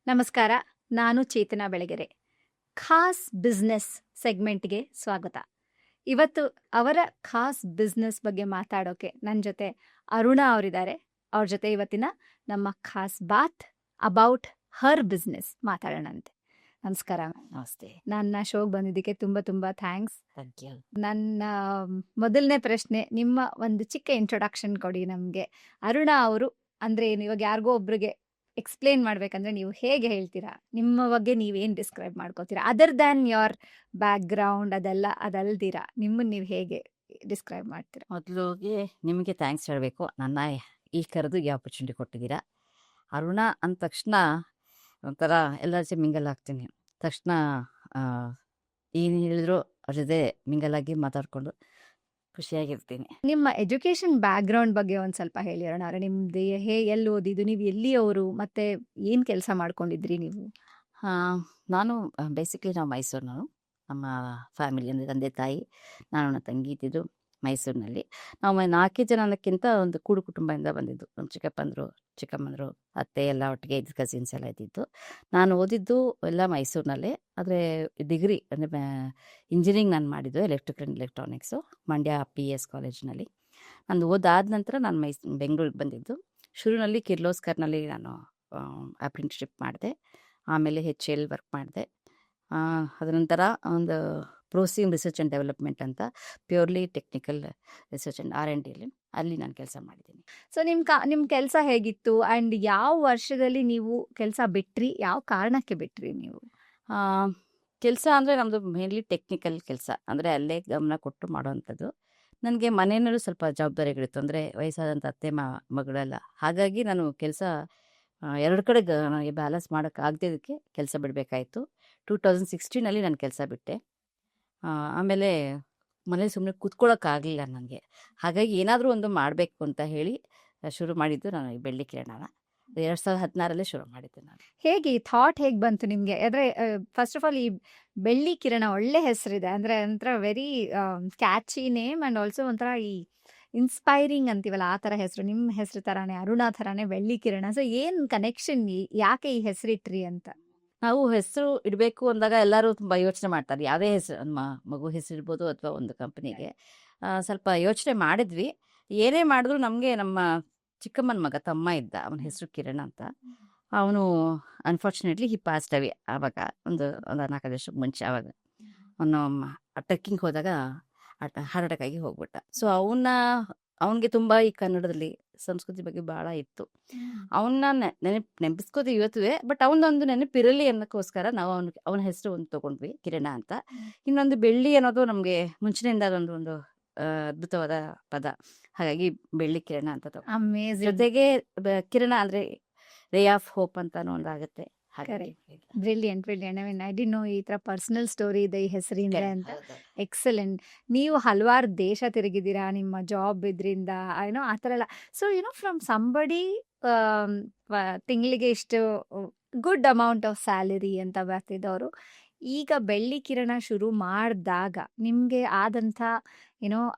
ನಮಸ್ಕಾರ. ನಾನು ಚೇತನಾ ಬೆಳಗೆರೆ. ಖಾಸ್ ಬಿಸ್ನೆಸ್ ಸೆಗ್ಮೆಂಟ್ಗೆ ಸ್ವಾಗತ. ಇವತ್ತು ಅವರ ಖಾಸ್ ಬಿಸ್ನೆಸ್ ಬಗ್ಗೆ ಮಾತಾಡೋಕೆ ನನ್ನ ಜೊತೆ ಅರುಣಾ ಅವರಿದ್ದಾರೆ. ಅವ್ರ ಜೊತೆ ಇವತ್ತಿನ ನಮ್ಮ ಖಾಸ್ ಬಾತ್ ಅಬೌಟ್ ಹರ್ ಬಿಸ್ನೆಸ್ ಮಾತಾಡೋಣಂತೆ. ನಮಸ್ಕಾರ. ನಮಸ್ತೆ. ನನ್ನ ಶೋಗೆ ಬಂದಿದ್ದಕ್ಕೆ ತುಂಬ ತುಂಬ ಥ್ಯಾಂಕ್ಸ್. Thank you. ನನ್ನ ಮೊದಲನೇ ಪ್ರಶ್ನೆ, ನಿಮ್ಮ ಒಂದು ಚಿಕ್ಕ ಇಂಟ್ರೊಡಕ್ಷನ್ ಕೊಡಿ ನಮಗೆ. ಅರುಣಾ ಅವರು ಅಂದ್ರೆ ಏನು? ಇವಾಗ ಯಾರಿಗೋ ಒಬ್ರಿಗೆ ಎಕ್ಸ್ಪ್ಲೇನ್ ಮಾಡ್ಬೇಕಂದ್ರೆ ನೀವು ಹೇಗೆ ಹೇಳ್ತೀರಾ? ನಿಮ್ಮ ಬಗ್ಗೆ ನೀವೇನು ಡಿಸ್ಕ್ರೈಬ್ ಮಾಡ್ಕೋತೀರಾ? Other than your background ಅದಲ್ದಿರಾ ನಿಮ್ಮನ್ನು ನೀವು ಹೇಗೆ ಡಿಸ್ಕ್ರೈಬ್ ಮಾಡ್ತೀರಾ? ಮೊದಲಿಗೆ ನಿಮಗೆ ಥ್ಯಾಂಕ್ಸ್ ಹೇಳಬೇಕು, ನನ್ನ ಈ ಕರೆದು ಈ ಆಪರ್ಚುನಿಟಿ ಕೊಟ್ಟಿದ್ದೀರಾ. ಅರುಣಾ ಅಂದ ತಕ್ಷಣ ಒಂಥರ ಎಲ್ಲರ ಜೊತೆ ಮಿಂಗಲ್ ಆಗ್ತೀನಿ. ತಕ್ಷಣ ಏನು ಹೇಳಿದ್ರು ಅವ್ರ ಜೊತೆ ಮಿಂಗಲ್ ಆಗಿ ಮಾತಾಡ್ಕೊಂಡು ಖುಷಿಯಾಗಿರ್ತೀನಿ. ನಿಮ್ಮ ಎಜುಕೇಶನ್ ಬ್ಯಾಕ್ ಗ್ರೌಂಡ್ ಬಗ್ಗೆ ಒಂದು ಸ್ವಲ್ಪ ಹೇಳಿ ಅರುಣಾ ಅವರೇ. ನಿಮ್ದು ಎಲ್ಲಿ ಓದಿದ್ದು, ನೀವು ಎಲ್ಲಿಯವರು, ಮತ್ತೆ ಏನು ಕೆಲಸ ಮಾಡ್ಕೊಂಡಿದ್ರಿ ನೀವು? ನಾನು ಬೇಸಿಕ್ಲಿ ನಾವು ಮೈಸೂರಿನವರು. ನಮ್ಮ ಫ್ಯಾಮಿಲಿ ಅಂದರೆ ತಂದೆ ತಾಯಿ, ನಾನು ನನ್ನ ತಂಗಿ ಇದ್ದಿದ್ದು ಮೈಸೂರಿನಲ್ಲಿ. ನಾವು 4 ಜನ ಅನ್ನೋಕ್ಕಿಂತ ಒಂದು ಕೂಡು ಕುಟುಂಬದಿಂದ ಬಂದಿದ್ದು. ನಮ್ಮ ಚಿಕ್ಕಪ್ಪಂದರು, ಚಿಕ್ಕಮ್ಮಂದರು, ಅತ್ತೆ ಎಲ್ಲ ಒಟ್ಟಿಗೆ ಇದ್ದು, ಕಸಿನ್ಸ್ ಎಲ್ಲ ಇದ್ದಿದ್ದು. ನಾನು ಓದಿದ್ದು ಎಲ್ಲ ಮೈಸೂರಿನಲ್ಲೇ. ಆದರೆ ಡಿಗ್ರಿ ಅಂದರೆ ಇಂಜಿನಿಯರಿಂಗ್ ನಾನು ಮಾಡಿದ್ದು electrical and electronics, Mandya PS ಕಾಲೇಜಿನಲ್ಲಿ. ನಂದು ಓದಾದ ನಂತರ ನಾನು ಬೆಂಗಳೂರಿಗೆ ಬಂದಿದ್ದು. ಶುರುವಿನಲ್ಲಿ ಕಿರ್ಲೋಸ್ಕರ್ನಲ್ಲಿ ನಾನು ಅಪ್ರೆಂಟಿಸ್ಶಿಪ್ ಮಾಡಿದೆ. ಆಮೇಲೆ HL ವರ್ಕ್ ಮಾಡಿದೆ. ಅದರ ನಂತರ ಒಂದು ಪ್ರೋಸಿಂಗ್ ರಿಸರ್ಚ್ ಆ್ಯಂಡ್ ಡೆವಲಪ್ಮೆಂಟ್ ಅಂತ purely technical research and R&D ಅಲ್ಲಿ ನಾನು ಕೆಲಸ ಮಾಡಿದ್ದೀನಿ. ಸೊ ನಿಮ್ಮ ಕೆಲಸ ಹೇಗಿತ್ತು ಆ್ಯಂಡ್ ಯಾವ ವರ್ಷದಲ್ಲಿ ನೀವು ಕೆಲಸ ಬಿಟ್ರಿ? ಯಾವ ಕಾರಣಕ್ಕೆ ಬಿಟ್ರಿ ನೀವು? ಕೆಲಸ ಅಂದರೆ ನಮ್ಮದು ಮೇನ್ಲಿ ಟೆಕ್ನಿಕಲ್ ಕೆಲಸ, ಅಂದರೆ ಅಲ್ಲೇ ಗಮನ ಕೊಟ್ಟು ಮಾಡೋವಂಥದ್ದು. ನನಗೆ ಮನೆಯಲ್ಲೂ ಸ್ವಲ್ಪ ಜವಾಬ್ದಾರಿಗಳಿತ್ತು, ಅಂದರೆ ವಯಸ್ಸಾದಂಥ ಅತ್ತೆ ಮಗಳೆಲ್ಲ. ಹಾಗಾಗಿ ನಾನು ಕೆಲಸ 2 ಕಡೆ ನನಗೆ ಬ್ಯಾಲೆನ್ಸ್ ಮಾಡೋಕ್ಕಾಗದಿದ್ದಕ್ಕೆ ಕೆಲಸ ಬಿಡಬೇಕಾಯಿತು. 2016 ನಾನು ಕೆಲಸ ಬಿಟ್ಟೆ. ಆಮೇಲೆ ಮನೇಲಿ ಸುಮ್ಮನೆ ಕೂತ್ಕೊಳ್ಳೋಕ್ಕಾಗಲಿಲ್ಲ ನನಗೆ. ಹಾಗಾಗಿ ಏನಾದರೂ ಒಂದು ಮಾಡಬೇಕು ಅಂತ ಹೇಳಿ ಶುರು ಮಾಡಿದ್ದು ನಾನು ಈ ಬೆಳ್ಳಿ ಕಿರಣನ 2016 ಶುರು ಮಾಡಿದ್ದೆ ನಾನು. ಹೇಗೆ ಈ ಥಾಟ್ ಹೇಗೆ ಬಂತು ನಿಮಗೆ? ಅಂದರೆ ಫಸ್ಟ್ ಆಫ್ ಆಲ್ ಈ ಬೆಳ್ಳಿ ಕಿರಣ ಒಳ್ಳೆ ಹೆಸರಿದೆ, ಅಂದರೆ ಒಂಥರ very catchy name and also ಒಂಥರ ಈ ಇನ್ಸ್ಪೈರಿಂಗ್ ಅಂತೀವಲ್ಲ ಆ ಥರ ಹೆಸರು. ನಿಮ್ಮ ಹೆಸರು ಥರನೇ, ಅರುಣಾ ಥರನೇ ಬೆಳ್ಳಿ ಕಿರಣ. ಸೊ ಏನು ಕನೆಕ್ಷನ್, ಯಾಕೆ ಈ ಹೆಸರಿಟ್ರಿ ಅಂತ? ನಾವು ಹೆಸರು ಇಡಬೇಕು ಅಂದಾಗ ಎಲ್ಲರೂ ತುಂಬ ಯೋಚನೆ ಮಾಡ್ತಾರೆ. ಯಾವುದೇ ಹೆಸರು, ನಮ್ಮ ಮಗು ಹೆಸರು ಇರ್ಬೋದು ಅಥವಾ ಒಂದು ಕಂಪ್ನಿಗೆ. ಸ್ವಲ್ಪ ಯೋಚನೆ ಮಾಡಿದ್ವಿ. ಏನೇ ಮಾಡಿದ್ರು ನಮಗೆ ನಮ್ಮ ಚಿಕ್ಕಮ್ಮನ ಮಗ ತಮ್ಮ ಇದ್ದ, ಅವನ ಹೆಸರು ಕಿರಣ್ ಅಂತ. ಅವನು ಅನ್ಫಾರ್ಚುನೇಟ್ಲಿ ಹಿ ಪಾಸ್ಟ್ ಅವೇ ಆವಾಗ ಒಂದು 4 ವರ್ಷಕ್ಕೆ ಮುಂಚೆ. ಆವಾಗ ಅವನು ಟ್ರೆಕ್ಕಿಂಗ್ ಹೋದಾಗ ಹಾರ್ಟ್ ಅಟ್ಯಾಕ್ ಆಗಿ ಹೋಗ್ಬಿಟ್ಟ. ಸೊ ಅವನಿಗೆ ತುಂಬ ಈ ಕನ್ನಡದಲ್ಲಿ ಸಂಸ್ಕೃತಿ ಬಗ್ಗೆ ಭಾಳ ಇತ್ತು. ಅವನ್ನ ನೆನಪಿಸ್ಕೋತೀವಿ ಇವತ್ತುವೆ, ಬಟ್ ಅವನೊಂದು ನೆನಪಿರಲಿ ಅನ್ನೋಕ್ಕೋಸ್ಕರ ನಾವು ಅವನ ಹೆಸರು ಒಂದು ತೊಗೊಂಡ್ವಿ, ಕಿರಣ ಅಂತ. ಇನ್ನೊಂದು ಬೆಳ್ಳಿ ಅನ್ನೋದು ನಮಗೆ ಮುಂಚಿನಿಂದ ಒಂದು ಅದ್ಭುತವಾದ ಪದ. ಹಾಗಾಗಿ ಬೆಳ್ಳಿ ಕಿರಣ ಅಂತ ತಗೊಂಡು, ಅಮೇಜಿಂಗ್. ಜೊತೆಗೆ ಕಿರಣ ಅಂದರೆ ರೇ ಆಫ್ ಹೋಪ್ ಅಂತಾನು ಒಂದಾಗುತ್ತೆ. Brilliant. I mean I did know ಈ ಥರ ಪರ್ಸನಲ್ ಸ್ಟೋರಿ ಇದೆ ಈ ಹೆಸರಿಂದ ಅಂತ. ಎಕ್ಸಲೆಂಟ್. ನೀವು ಹಲವಾರು ದೇಶ ತಿರುಗಿದ್ದೀರಾ ನಿಮ್ಮ ಜಾಬ್ ಇದರಿಂದ, ಏನೋ ಆ ಥರ ಎಲ್ಲ. ಸೊ ಫ್ರಮ್ ಸಂಬಡಿ ತಿಂಗಳಿಗೆ ಇಷ್ಟು ಗುಡ್ ಅಮೌಂಟ್ ಆಫ್ ಸ್ಯಾಲರಿ ಅಂತ ಬರ್ತಿದ್ದವರು, ಈಗ ಬೆಳ್ಳಿ ಕಿರಣ ಶುರು ಮಾಡಿದಾಗ ನಿಮಗೆ ಆದಂಥ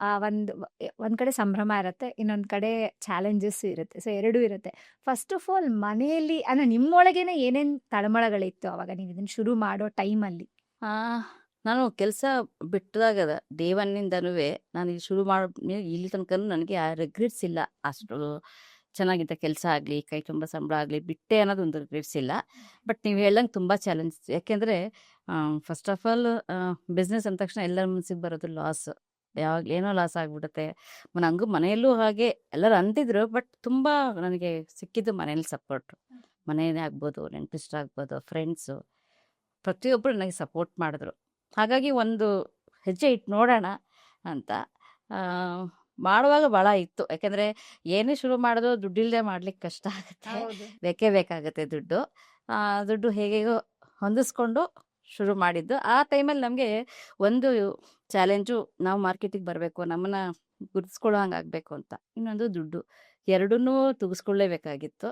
ಆ ಒಂದು ಕಡೆ ಸಂಭ್ರಮ ಇರುತ್ತೆ, ಇನ್ನೊಂದು ಕಡೆ ಚಾಲೆಂಜಸ್ ಇರುತ್ತೆ. ಸೊ ಎರಡೂ ಇರುತ್ತೆ. ಫಸ್ಟ್ ಆಫ್ ಆಲ್ ಮನೆಯಲ್ಲಿ ಅಂದರೆ ನಿಮ್ಮೊಳಗೇನೆ ಏನೇನು ತಳಮಳಗಳಿತ್ತು ಅವಾಗ ನೀವು ಇದನ್ನು ಶುರು ಮಾಡೋ ಟೈಮಲ್ಲಿ? ನಾನು ಕೆಲಸ ಬಿಟ್ಟದಾಗ ಡೇ 1ಇಂದನೂ ನಾನು ಇಲ್ಲಿ ಶುರು ಇಲ್ಲಿ ತನಕ ನನಗೆ ಆ ರಿಗ್ರೆಟ್ಸ್ ಇಲ್ಲ. ಅಷ್ಟು ಚೆನ್ನಾಗಿದ್ದ ಕೆಲಸ ಆಗಲಿ, ಕೈ ತುಂಬ ಸಂಬಳ ಆಗಲಿ, ಬಿಟ್ಟೆ ಅನ್ನೋದು ಒಂದು ರಿಗ್ರೆಟ್ಸ್ ಇಲ್ಲ. ಬಟ್ ನೀವು ಹೇಳ್ದಂಗೆ ತುಂಬ ಚಾಲೆಂಜ್. ಯಾಕೆಂದರೆ ಫಸ್ಟ್ ಆಫ್ ಆಲ್ ಬಿಸ್ನೆಸ್ ಅಂದ ತಕ್ಷಣ ಎಲ್ಲರ ಮನಸ್ಸಿಗೆ ಬರೋದು ಲಾಸ್. ಯಾವಾಗ ಏನೋ ಲಾಸ್ ಆಗಿಬಿಡುತ್ತೆ. ನನಗೂ ಮನೆಯಲ್ಲೂ ಹಾಗೆ ಎಲ್ಲರೂ ಅಂತಿದ್ರು. ಬಟ್ ತುಂಬ ನನಗೆ ಸಿಕ್ಕಿದ್ದು ಮನೇಲಿ ಸಪೋರ್ಟು. ಮನೆಯೇ ಆಗ್ಬೋದು, ನೆಂಟರಿಷ್ಟರಾಗ್ಬೋದು, ಫ್ರೆಂಡ್ಸು, ಪ್ರತಿಯೊಬ್ಬರು ನನಗೆ ಸಪೋರ್ಟ್ ಮಾಡಿದ್ರು. ಹಾಗಾಗಿ ಒಂದು ಹೆಜ್ಜೆ ಇಟ್ಟು ನೋಡೋಣ ಅಂತ ಮಾಡುವಾಗ ಭಾಳ ಇತ್ತು. ಯಾಕೆಂದರೆ ಏನೇ ಶುರು ಮಾಡೋದು ದುಡ್ಡಿಲ್ಲದೆ ಮಾಡ್ಲಿಕ್ಕೆ ಕಷ್ಟ ಆಗುತ್ತೆ, ಬೇಕಾಗುತ್ತೆ ದುಡ್ಡು ಹೇಗೇಗೋ ಹೊಂದಿಸ್ಕೊಂಡು ಶುರು ಮಾಡಿದ್ದು. ಆ ಟೈಮಲ್ಲಿ ನಮಗೆ ಒಂದು ಚಾಲೆಂಜು, ನಾವು ಮಾರ್ಕೆಟಿಗೆ ಬರಬೇಕು, ನಮ್ಮನ್ನು ಗುರುತಿಸ್ಕೊಳ್ಳೋ ಹಂಗೆ ಆಗಬೇಕು ಅಂತ. ಇನ್ನೊಂದು ದುಡ್ಡು, ಎರಡನ್ನೂ ತುಗಿಸ್ಕೊಳ್ಳೇಬೇಕಾಗಿತ್ತು.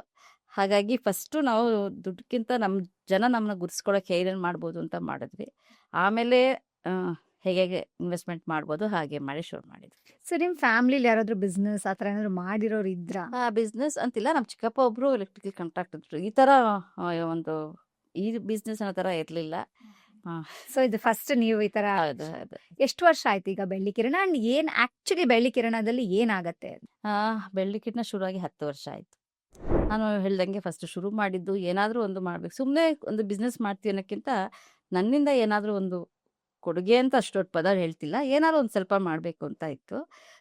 ಹಾಗಾಗಿ ಫಸ್ಟು ನಾವು ದುಡ್ಡಿಗಿಂತ ನಮ್ಮನ್ನ ಗುರುತಿಸ್ಕೊಳ್ಳೋಕೆ ಏನೇನು ಮಾಡ್ಬೋದು ಅಂತ ಮಾಡಿದ್ವಿ. ಆಮೇಲೆ ಹೇಗೆ ಇನ್ವೆಸ್ಟ್ಮೆಂಟ್ ಮಾಡ್ಬೋದು ಹಾಗೆ ಮಾಡಿ ಶುರು ಮಾಡಿದ್ವಿ. ಸೊ ನಿಮ್ಮ ಫ್ಯಾಮಿಲಿಲಿ ಯಾರಾದರೂ ಬಿಸ್ನೆಸ್ ಆ ಥರ ಏನಾದ್ರು ಮಾಡಿರೋರು ಇದ್ರಾ? ಬಿಸ್ನೆಸ್ ಅಂತಿಲ್ಲ, ನಮ್ಮ ಚಿಕ್ಕಪ್ಪ ಒಬ್ಬರು ಎಲೆಕ್ಟ್ರಿಕಲ್ ಕಾಂಟ್ರಾಕ್ಟರ್. ಈ ಥರ ಒಂದು ಈ ಬಿಸ್ನೆಸ್ ಅನ್ನೋ ಥರ ಇರಲಿಲ್ಲ. ಸೊ ಇದು ಫಸ್ಟ್ ನೀವು ಈ ತರ ಹೌದು ಹೌದು. ಎಷ್ಟು ವರ್ಷ ಆಯ್ತು ಈಗ ಬೆಳ್ಳಿ ಕಿರಣ ಅಂಡ್ ಏನ್ ಆಕ್ಚುಲಿ ಬೆಳ್ಳಿ ಕಿರಣದಲ್ಲಿ ಏನಾಗತ್ತೆ? ಬೆಳ್ಳಿ ಕಿರಣ ಶುರುವಾಗಿ 10 ವರ್ಷ ಆಯಿತು. ನಾನು ಹೇಳ್ದಂಗೆ ಫಸ್ಟ್ ಶುರು ಮಾಡಿದ್ದು ಏನಾದರೂ ಒಂದು ಮಾಡಬೇಕು, ಸುಮ್ಮನೆ ಒಂದು ಬಿಸ್ನೆಸ್ ಮಾಡ್ತೀವಿ ಅನ್ನೋಕ್ಕಿಂತ ನನ್ನಿಂದ ಏನಾದರೂ ಒಂದು ಕೊಡುಗೆ ಅಂತ ಅಷ್ಟು ದೊಡ್ಡ ಪದ ಹೇಳ್ತಿಲ್ಲ, ಏನಾದ್ರು ಒಂದು ಸ್ವಲ್ಪ ಮಾಡಬೇಕು ಅಂತ ಇತ್ತು.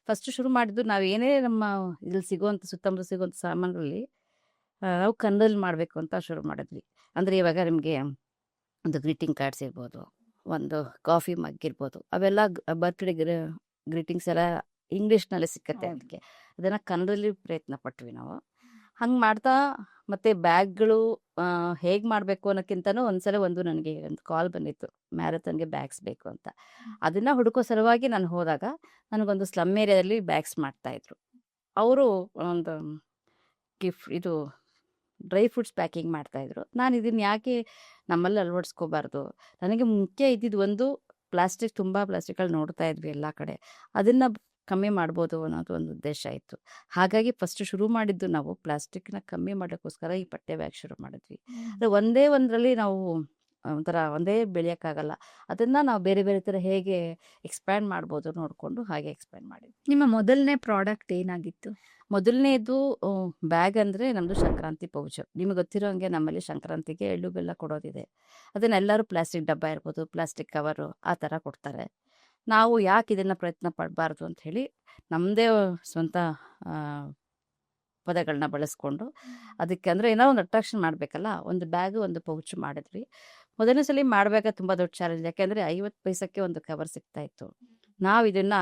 ಫಸ್ಟ್ ಶುರು ಮಾಡಿದ್ದು ನಾವು ಏನೇ ನಮ್ಮ ಇದ್ರಲ್ಲಿ ಸಿಗುವಂಥ ಸುತ್ತಮುತ್ತ ಸಿಗುವಂಥ ಸಾಮಾನುಗಳಲ್ಲಿ ನಾವು ಕನ್ನಡದಲ್ಲಿ ಮಾಡಬೇಕು ಅಂತ ಶುರು ಮಾಡಿದ್ವಿ. ಅಂದರೆ ಇವಾಗ ನಿಮಗೆ ಒಂದು ಗ್ರೀಟಿಂಗ್ ಕಾರ್ಡ್ಸ್ ಇರ್ಬೋದು, ಒಂದು ಕಾಫಿ ಮಗ್ ಇರ್ಬೋದು, ಅವೆಲ್ಲ ಬರ್ತ್ಡೇ ಗ್ರೀಟಿಂಗ್ಸ್ ಎಲ್ಲ ಇಂಗ್ಲೀಷ್ನಲ್ಲೇ ಸಿಕ್ಕತ್ತೆ. ಹೌದು. ಅದಕ್ಕೆ ಅದನ್ನು ಕನ್ನಡದಲ್ಲಿ ಪ್ರಯತ್ನ ಪಟ್ವಿ ನಾವು. ಹಂಗೆ ಮಾಡ್ತಾ ಮತ್ತೆ ಬ್ಯಾಗ್ಗಳು ಹೇಗೆ ಮಾಡಬೇಕು ಅನ್ನೋಕ್ಕಿಂತನೂ ಒಂದ್ಸಲ ನನಗೆ ಒಂದು ಕಾಲ್ ಬಂದಿತ್ತು, ಮ್ಯಾರಥಾನ್ಗೆ ಬ್ಯಾಗ್ಸ್ ಬೇಕು ಅಂತ. ಅದನ್ನು ಹುಡುಕೋ ಸಲುವಾಗಿ ನಾನು ಹೋದಾಗ ನನಗೊಂದು ಸ್ಲಮ್ ಏರಿಯಾದಲ್ಲಿ ಬ್ಯಾಗ್ಸ್ ಮಾಡ್ತಾಯಿದ್ರು. ಅವರು ಒಂದು ಇದು ಡ್ರೈ ಫ್ರೂಟ್ಸ್ ಪ್ಯಾಕಿಂಗ್ ಮಾಡ್ತಾಯಿದ್ರು. ನಾನು ಇದನ್ನು ಯಾಕೆ ನಮ್ಮಲ್ಲಿ ಅಳವಡಿಸ್ಕೋಬಾರ್ದು, ನನಗೆ ಮುಖ್ಯ ಇದ್ದಿದ್ದು ಒಂದು ಪ್ಲಾಸ್ಟಿಕ್, ತುಂಬ ಪ್ಲಾಸ್ಟಿಕ್ಗಳು ನೋಡ್ತಾ ಇದ್ವಿ ಎಲ್ಲ ಕಡೆ, ಅದನ್ನು ಕಮ್ಮಿ ಮಾಡ್ಬೋದು ಅನ್ನೋದು ಒಂದು ಉದ್ದೇಶ ಇತ್ತು. ಹಾಗಾಗಿ ಫಸ್ಟ್ ಶುರು ಮಾಡಿದ್ದು ನಾವು ಪ್ಲಾಸ್ಟಿಕ್ನ ಕಮ್ಮಿ ಮಾಡೋಕ್ಕೋಸ್ಕರ ಈ ಬಟ್ಟೆ ಬ್ಯಾಗ್ ಶುರು ಮಾಡಿದ್ವಿ. ಅಂದರೆ ಒಂದೇ ಒಂದರಲ್ಲಿ ನಾವು ಒಂಥರ ಒಂದೇ ಬೆಳೆಯೋಕ್ಕಾಗಲ್ಲ, ಅದನ್ನು ನಾವು ಬೇರೆ ಬೇರೆ ಥರ ಹೇಗೆ ಎಕ್ಸ್ಪ್ಯಾಂಡ್ ಮಾಡ್ಬೋದು ನೋಡಿಕೊಂಡು ಹಾಗೆ ಎಕ್ಸ್ಪ್ಯಾಂಡ್ ಮಾಡಿದ್ವಿ. ನಿಮ್ಮ ಮೊದಲನೇ ಪ್ರಾಡಕ್ಟ್ ಏನಾಗಿತ್ತು? ಮೊದಲನೇದು ಬ್ಯಾಗ್ ಅಂದರೆ ನಮ್ಮದು ಸಂಕ್ರಾಂತಿ ಪೌಚ್. ನಿಮಗೆ ಗೊತ್ತಿರೋ ಹಂಗೆ ನಮ್ಮಲ್ಲಿ ಸಂಕ್ರಾಂತಿಗೆ ಎಳ್ಳು ಬೆಲ್ಲ ಕೊಡೋದಿದೆ. ಅದನ್ನೆಲ್ಲರೂ ಪ್ಲಾಸ್ಟಿಕ್ ಡಬ್ಬ ಇರ್ಬೋದು, ಪ್ಲಾಸ್ಟಿಕ್ ಕವರು ಆ ಥರ ಕೊಡ್ತಾರೆ. ನಾವು ಯಾಕೆ ಇದನ್ನು ಪ್ರಯತ್ನ ಪಡಬಾರ್ದು ಅಂತ ಹೇಳಿ ನಮ್ಮದೇ ಸ್ವಂತ ಪದಗಳನ್ನ ಬಳಸ್ಕೊಂಡು ಅದಕ್ಕೆ ಅಂದರೆ ಏನೋ ಒಂದು ಅಟ್ರಾಕ್ಷನ್ ಮಾಡಬೇಕಲ್ಲ, ಒಂದು ಬ್ಯಾಗು ಒಂದು ಪೌಚ್ ಮಾಡಿದ್ವಿ. ಮೊದಲನೇ ಸಲ ಮಾಡಬೇಕಾದ್ರೆ ತುಂಬ ದೊಡ್ಡ ಚಾಲೆಂಜ್, ಯಾಕೆಂದರೆ 50 ಪೈಸಕ್ಕೆ ಒಂದು ಕವರ್ ಸಿಗ್ತಾಯಿತ್ತು. ನಾವು ಇದನ್ನು